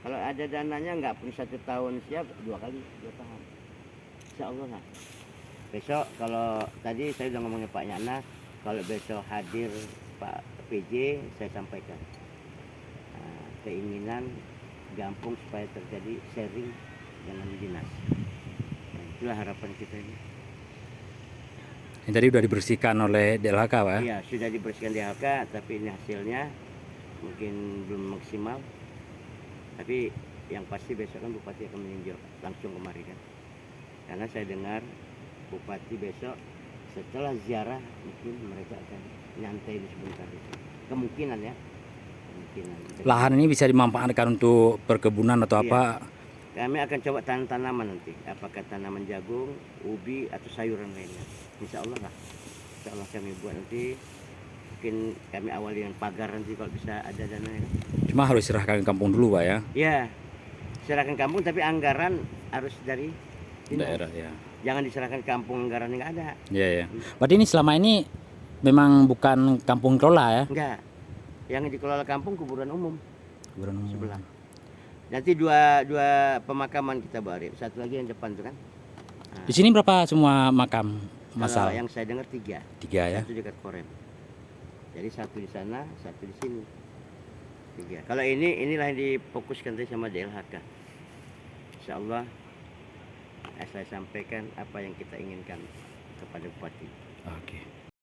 Kalau ada dananya nggak perlu 1 tahun siap, 2 tahun. Insya Allah lah. Besok kalau tadi saya udah ngomongnya Pak Yana, kalau besok hadir Pak PJ, saya sampaikan keinginan Gampung supaya terjadi sharing dengan dinas. Nah, itulah harapan kita ini. Yang tadi udah dibersihkan oleh DLHK, Pak? Iya, sudah dibersihkan DLHK, tapi ini hasilnya mungkin belum maksimal. Tapi yang pasti besok kan Bupati akan meninjau langsung kemari kan. Karena saya dengar Bupati besok setelah ziarah mungkin mereka akan nyantai di sebentar itu. Kemungkinan ya. Kemungkinan. Lahan ini bisa dimanfaatkan untuk perkebunan atau apa? Kami akan coba tanaman nanti. Apakah tanaman jagung, ubi atau sayuran lainnya. Insya Allah lah. Insya Allah kami buat nanti. Mungkin kami awal dengan pagar nanti kalau bisa ada dana. Cuma harus serahkan ke kampung dulu, Pak ya? Ya, serahkan kampung tapi anggaran harus dari Daerah ya. Jangan diserahkan kampung, anggaran nggak ada. Iya ya. Berarti ini selama ini memang bukan kampung kelola ya? Enggak. Yang dikelola kampung kuburan umum. Kuburan umum. Sebelah. Nanti dua pemakaman kita bari. Satu lagi yang depan tuh kan. Nah, di sini berapa semua makam masal? Yang saya dengar 3. 3 ya. Satu dekat Korem. Jadi satu di sana, satu di sini. 3. Kalau inilah yang difokuskan tadi sama DLHK. Insya Allah saya sampaikan apa yang kita inginkan kepada Bupati. Oke.